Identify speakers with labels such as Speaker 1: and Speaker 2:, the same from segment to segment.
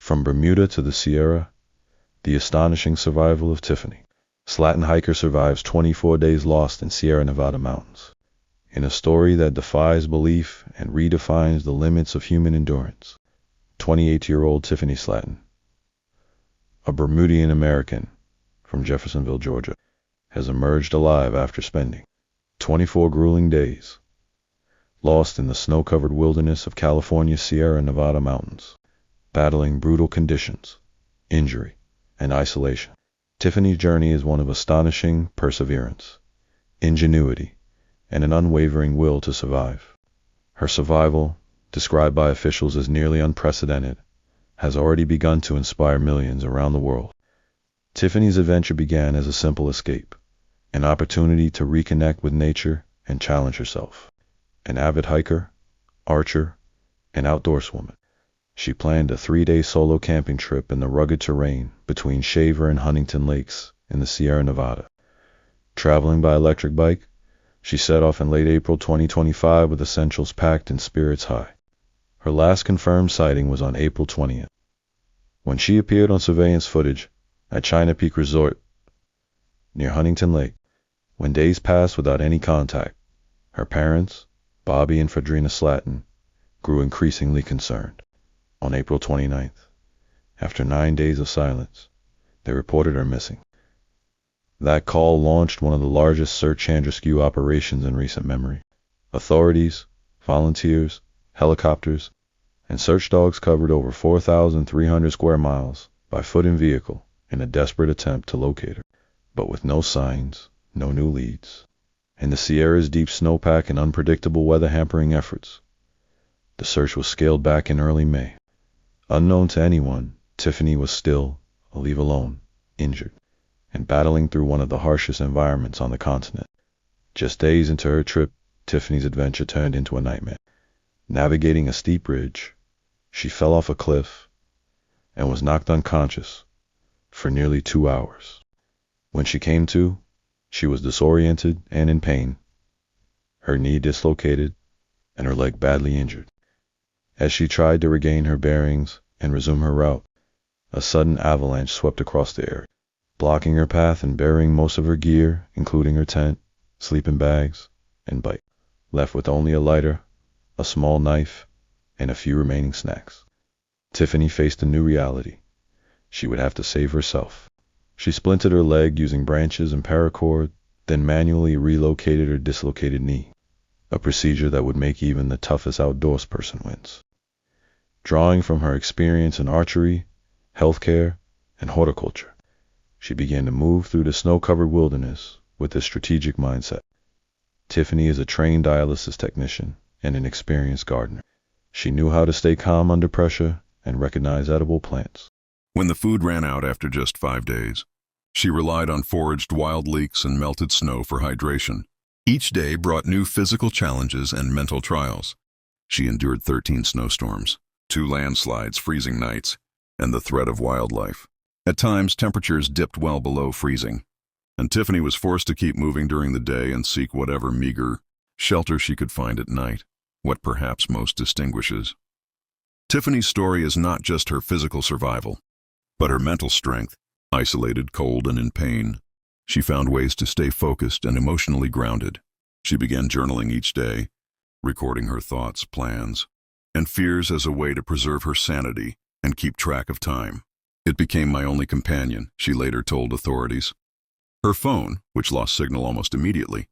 Speaker 1: From Bermuda to the Sierra, the astonishing survival of Tiffany. Slaton hiker survives 24 days lost in Sierra Nevada mountains. In a story that defies belief and redefines the limits of human endurance, 28-year-old Tiffany Slaton, a Bermudian American from Jeffersonville, Georgia, has emerged alive after spending 24 grueling days lost in the snow-covered wilderness of California's Sierra Nevada mountains, battling brutal conditions, injury, and isolation. Tiffany's journey is one of astonishing perseverance, ingenuity, and an unwavering will to survive. Her survival, described by officials as nearly unprecedented, has already begun to inspire millions around the world. Tiffany's adventure began as a simple escape, an opportunity to reconnect with nature and challenge herself. An avid hiker, archer, and outdoorswoman, she planned a 3-day solo camping trip in the rugged terrain between Shaver and Huntington Lakes in the Sierra Nevada. Traveling by electric bike, she set off in late April 2025 with essentials packed and spirits high. Her last confirmed sighting was on April 20th, when she appeared on surveillance footage at China Peak Resort near Huntington Lake. When days passed without any contact, her parents, Bobby and Fredrina Slaton, grew increasingly concerned. On April 29th, after 9 days of silence, they reported her missing. That call launched one of the largest search and rescue operations in recent memory. Authorities, volunteers, helicopters, and search dogs covered over 4,300 square miles by foot and vehicle in a desperate attempt to locate her, but with no signs, no new leads. In the Sierra's deep snowpack and unpredictable weather hampering efforts, the search was scaled back in early May. Unknown to anyone, Tiffany was still, leave alone, injured, and battling through one of the harshest environments on the continent. Just days into her trip, Tiffany's adventure turned into a nightmare. Navigating a steep ridge, she fell off a cliff and was knocked unconscious for nearly 2 hours. When she came to, she was disoriented and in pain, her knee dislocated and her leg badly injured. As she tried to regain her bearings and resume her route, a sudden avalanche swept across the area, blocking her path and burying most of her gear, including her tent, sleeping bags, and bike. Left with only a lighter, a small knife, and a few remaining snacks, Tiffany faced a new reality. She would have to save herself. She splintered her leg using branches and paracord, then manually relocated her dislocated knee, a procedure that would make even the toughest outdoors person wince. Drawing from her experience in archery, healthcare, and horticulture, she began to move through the snow-covered wilderness with a strategic mindset. Tiffany is a trained dialysis technician and an experienced gardener. She knew how to stay calm under pressure and recognize edible plants.
Speaker 2: When the food ran out after just 5 days, she relied on foraged wild leeks and melted snow for hydration. Each day brought new physical challenges and mental trials. She endured 13 snowstorms, 2 landslides, freezing nights, and the threat of wildlife. At times, temperatures dipped well below freezing, and Tiffany was forced to keep moving during the day and seek whatever meager shelter she could find at night, what perhaps most distinguishes Tiffany's story is not just her physical survival, but her mental strength. Isolated, cold, and in pain, she found ways to stay focused and emotionally grounded. She began journaling each day, recording her thoughts, plans, and fears as a way to preserve her sanity and keep track of time. "It became my only companion," she later told authorities. Her phone, which lost signal almost immediately,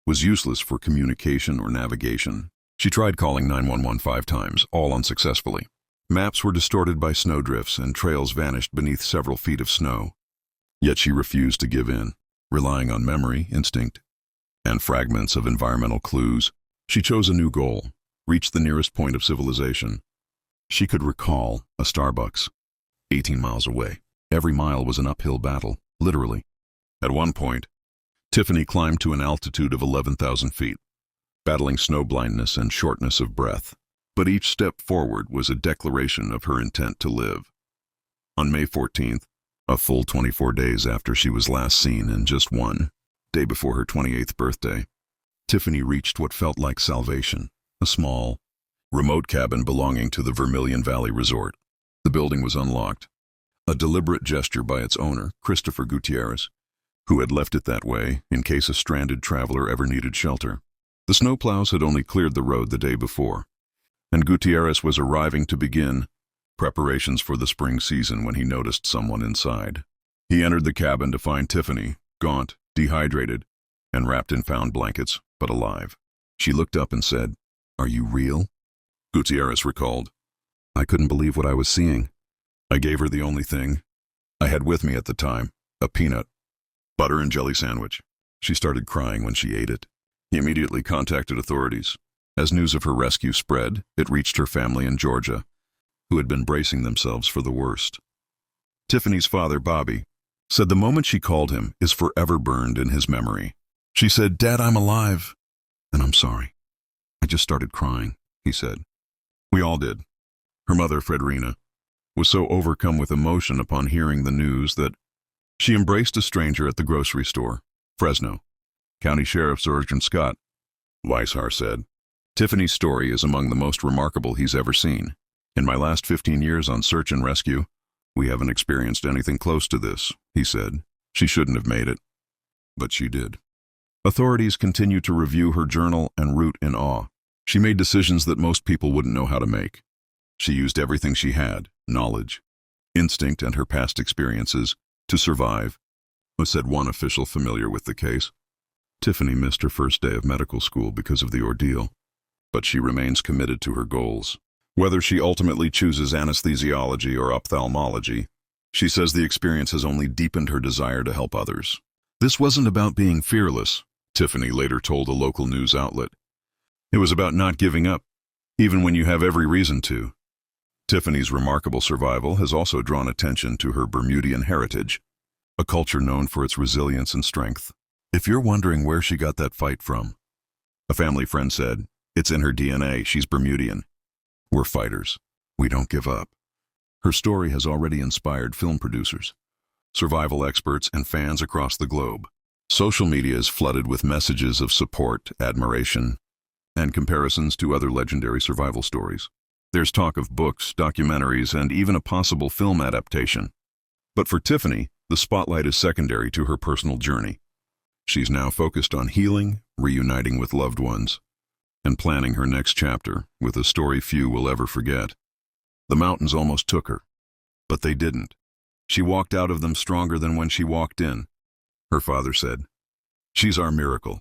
Speaker 2: was useless for communication or navigation. She tried calling 911 5 times, all unsuccessfully. Maps were distorted by snowdrifts and trails vanished beneath several feet of snow. Yet she refused to give in, relying on memory, instinct, and fragments of environmental clues. She chose a new goal, reach the nearest point of civilization. She could recall a Starbucks, 18 miles away. Every mile was an uphill battle, literally. At one point, Tiffany climbed to an altitude of 11,000 feet, battling snow blindness and shortness of breath. But each step forward was a declaration of her intent to live. On May 14th, a full 24 days after she was last seen and just one day before her 28th birthday, Tiffany reached what felt like salvation, a small, remote cabin belonging to the Vermilion Valley Resort. The building was unlocked, a deliberate gesture by its owner, Christopher Gutierrez, who had left it that way in case a stranded traveler ever needed shelter. The snowplows had only cleared the road the day before, and Gutierrez was arriving to begin preparations for the spring season when he noticed someone inside. He entered the cabin to find Tiffany, gaunt, dehydrated, and wrapped in found blankets, but alive. She looked up and said, "Are you real?" Gutierrez recalled, "I couldn't believe what I was seeing. I gave her the only thing I had with me at the time, a peanut butter and jelly sandwich. She started crying when she ate it." He immediately contacted authorities. As news of her rescue spread, it reached her family in Georgia, who had been bracing themselves for the worst. Tiffany's father, Bobby, said the moment she called him is forever burned in his memory. She said, "Dad, I'm alive, and I'm sorry. I just started crying," he said. We all did. Her mother, Frederina, was so overcome with emotion upon hearing the news that she embraced a stranger at the grocery store, Fresno. County Sheriff Sergeant Scott Weishar said, "Tiffany's story is among the most remarkable he's ever seen. In my last 15 years on search and rescue, we haven't experienced anything close to this," he said. "She shouldn't have made it, but she did." Authorities continue to review her journal and root in awe. She made decisions that most people wouldn't know how to make. She used everything she had, knowledge, instinct, and her past experiences, to survive, said one official familiar with the case. Tiffany missed her first day of medical school because of the ordeal, but she remains committed to her goals. Whether she ultimately chooses anesthesiology or ophthalmology, she says the experience has only deepened her desire to help others. "This wasn't about being fearless," Tiffany later told a local news outlet. "It was about not giving up, even when you have every reason to." Tiffany's remarkable survival has also drawn attention to her Bermudian heritage, a culture known for its resilience and strength. If you're wondering where she got that fight from, a family friend said, "It's in her DNA, she's Bermudian. We're fighters. We don't give up." Her story has already inspired film producers, survival experts, and fans across the globe. Social media is flooded with messages of support, admiration, and comparisons to other legendary survival stories. There's talk of books, documentaries, and even a possible film adaptation. But for Tiffany, the spotlight is secondary to her personal journey. She's now focused on healing, reuniting with loved ones, and planning her next chapter with a story few will ever forget. The mountains almost took her, but they didn't. She walked out of them stronger than when she walked in. Her father said, "She's our miracle.